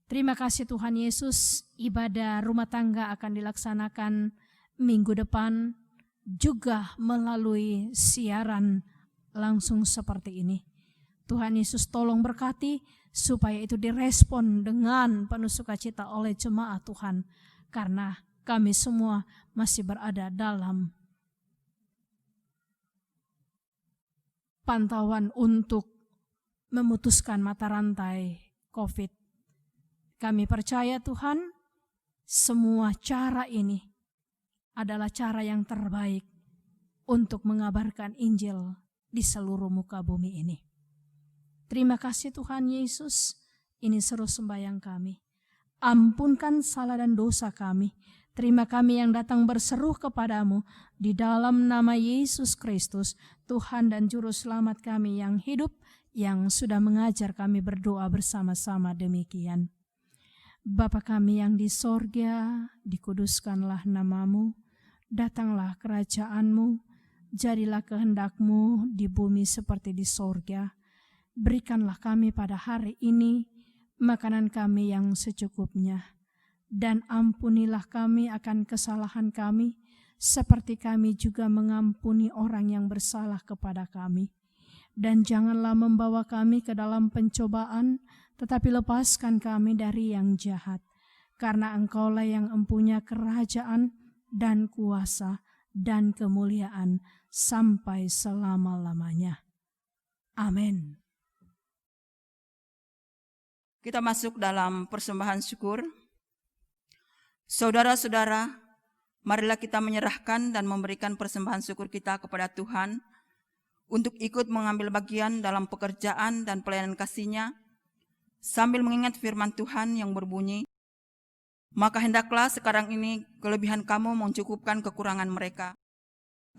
Terima kasih Tuhan Yesus, ibadah rumah tangga akan dilaksanakan minggu depan juga melalui siaran langsung seperti ini. Tuhan Yesus tolong berkati supaya itu direspon dengan penuh sukacita oleh jemaat Tuhan, karena kami semua masih berada dalam pantauan untuk memutuskan mata rantai COVID. Kami percaya Tuhan, semua cara ini adalah cara yang terbaik untuk mengabarkan Injil di seluruh muka bumi ini. Terima kasih Tuhan Yesus, ini seru sembahyang kami. Ampunkan salah dan dosa kami. Terima kami yang datang berseru kepadamu di dalam nama Yesus Kristus, Tuhan dan Juru Selamat kami yang hidup, yang sudah mengajar kami berdoa bersama-sama demikian. Bapa kami yang di sorga, dikuduskanlah namamu, datanglah kerajaan-Mu, jadilah kehendak-Mu di bumi seperti di sorga. Berikanlah kami pada hari ini makanan kami yang secukupnya, dan ampunilah kami akan kesalahan kami, seperti kami juga mengampuni orang yang bersalah kepada kami. Dan janganlah membawa kami ke dalam pencobaan, tetapi lepaskan kami dari yang jahat. Karena Engkaulah yang empunya kerajaan dan kuasa dan kemuliaan sampai selama-lamanya. Amin.
Kita masuk dalam persembahan syukur. Saudara-saudara, marilah kita menyerahkan dan memberikan persembahan syukur kita kepada Tuhan untuk ikut mengambil bagian dalam pekerjaan dan pelayanan kasih-Nya sambil mengingat firman Tuhan yang berbunyi, "Maka hendaklah sekarang ini kelebihan kamu mencukupkan kekurangan mereka,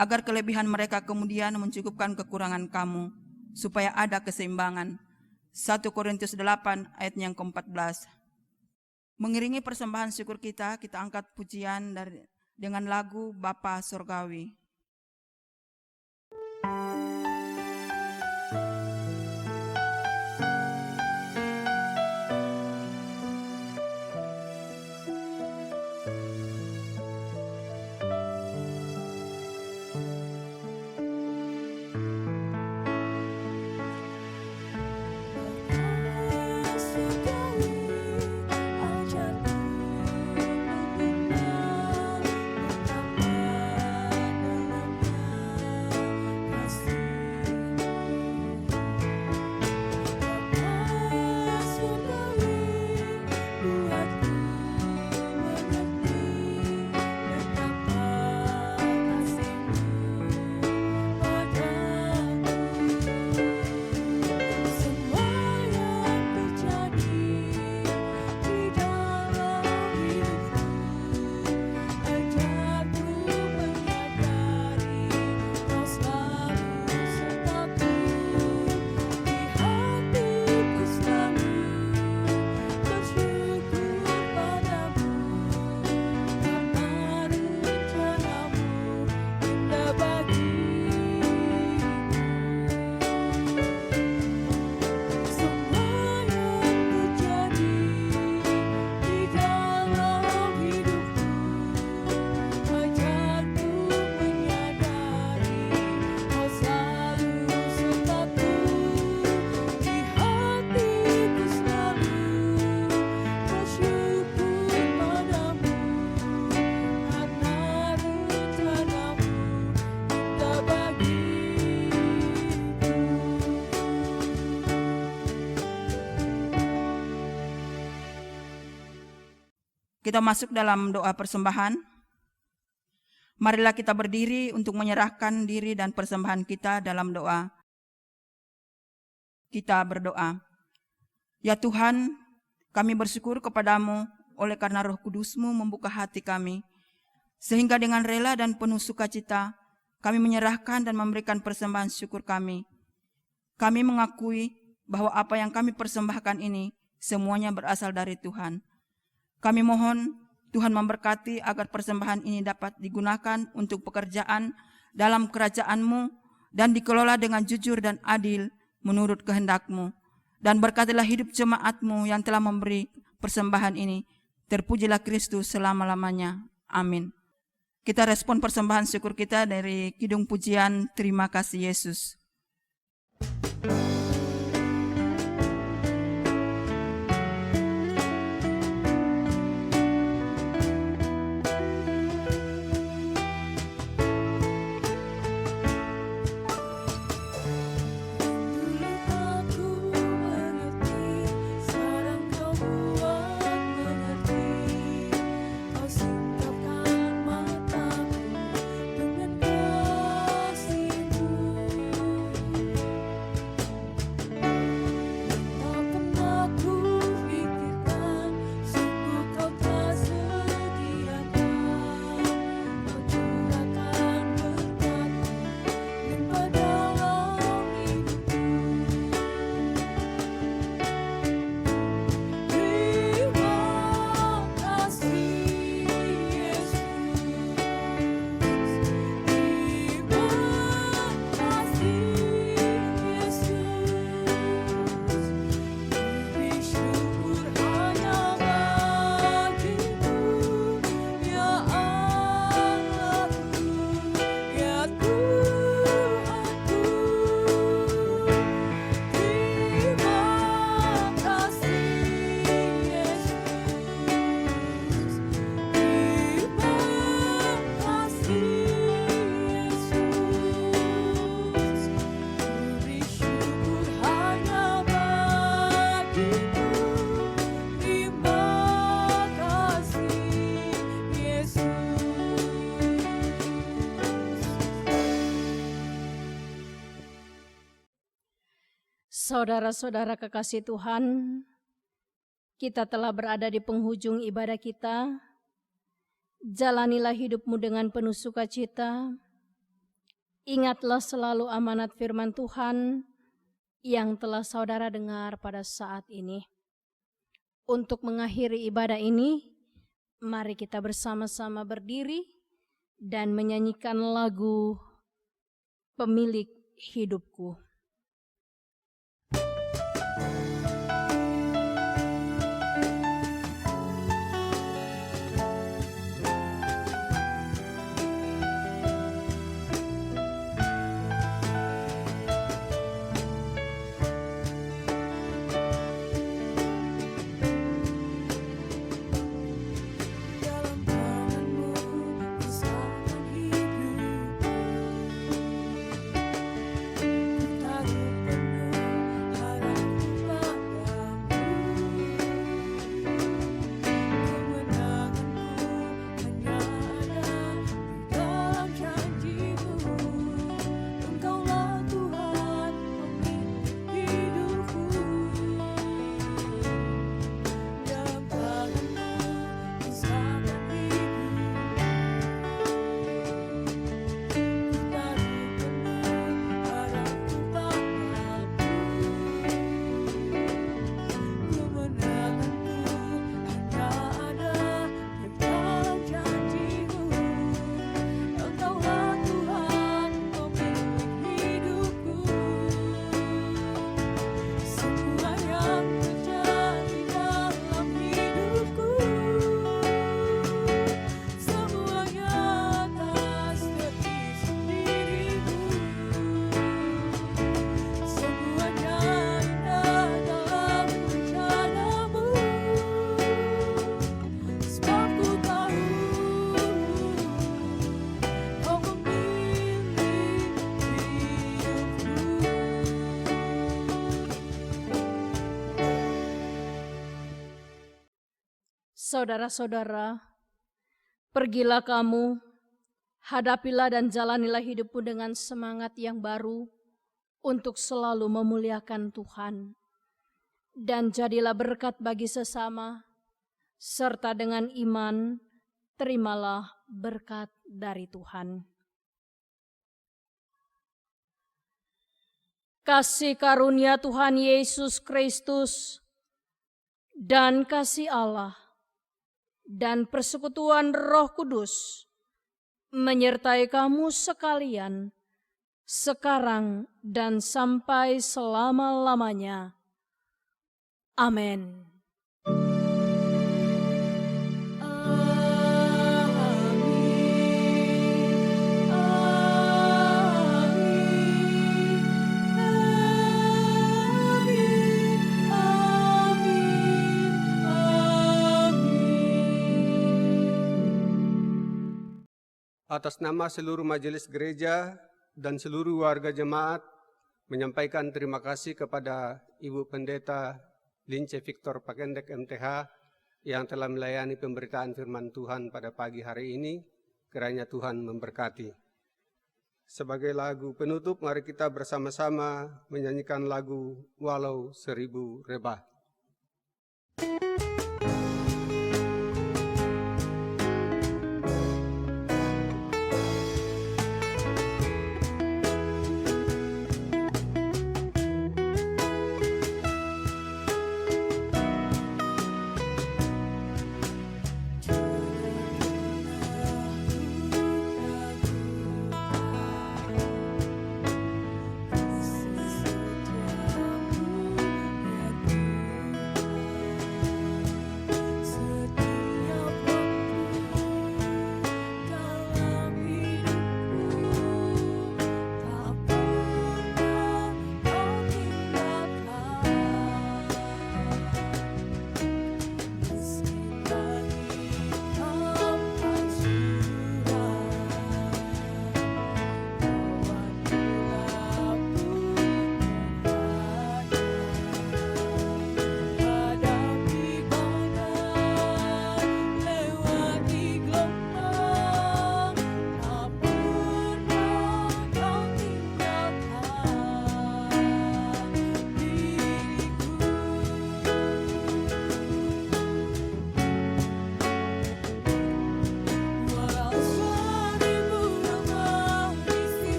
agar kelebihan mereka kemudian mencukupkan kekurangan kamu, supaya ada keseimbangan." 1 Korintus 8 ayat yang ke-14. Mengiringi persembahan syukur kita angkat pujian dengan lagu Bapa Surgawi. Kita masuk dalam doa persembahan. Marilah kita berdiri untuk menyerahkan diri dan persembahan kita dalam doa. Kita berdoa. Ya Tuhan, kami bersyukur kepadamu oleh karena Roh Kudus-Mu membuka hati kami, sehingga dengan rela dan penuh sukacita kami menyerahkan dan memberikan persembahan syukur kami. Kami mengakui bahwa apa yang kami persembahkan ini semuanya berasal dari Tuhan. Kami mohon Tuhan memberkati agar persembahan ini dapat digunakan untuk pekerjaan dalam kerajaan-Mu dan dikelola dengan jujur dan adil menurut kehendak-Mu. Dan berkatilah hidup jemaat-Mu yang telah memberi persembahan ini. Terpujilah Kristus selama-lamanya. Amin. Kita respon persembahan syukur kita dari Kidung Pujian Terima Kasih Yesus.
Saudara-saudara kekasih Tuhan, kita telah berada di penghujung ibadah kita. Jalanilah hidupmu dengan penuh sukacita. Ingatlah selalu amanat firman Tuhan yang telah saudara dengar pada saat ini. Untuk mengakhiri ibadah ini, mari kita bersama-sama berdiri dan menyanyikan lagu Pemilik Hidupku. Saudara-saudara, pergilah kamu, hadapilah dan jalanilah hidupmu dengan semangat yang baru untuk selalu memuliakan Tuhan. Dan jadilah berkat bagi sesama, serta dengan iman, terimalah berkat dari Tuhan. Kasih karunia Tuhan Yesus Kristus dan kasih Allah dan persekutuan Roh Kudus menyertai kamu sekalian sekarang dan sampai selama-lamanya. Amin.
Atas nama seluruh majelis gereja dan seluruh warga jemaat, menyampaikan terima kasih kepada Ibu Pendeta Lince Victor Pakendek MTH yang telah melayani pemberitaan firman Tuhan pada pagi hari ini. Kiranya Tuhan memberkati. Sebagai lagu penutup, mari kita bersama-sama menyanyikan lagu Walau Seribu Rebah.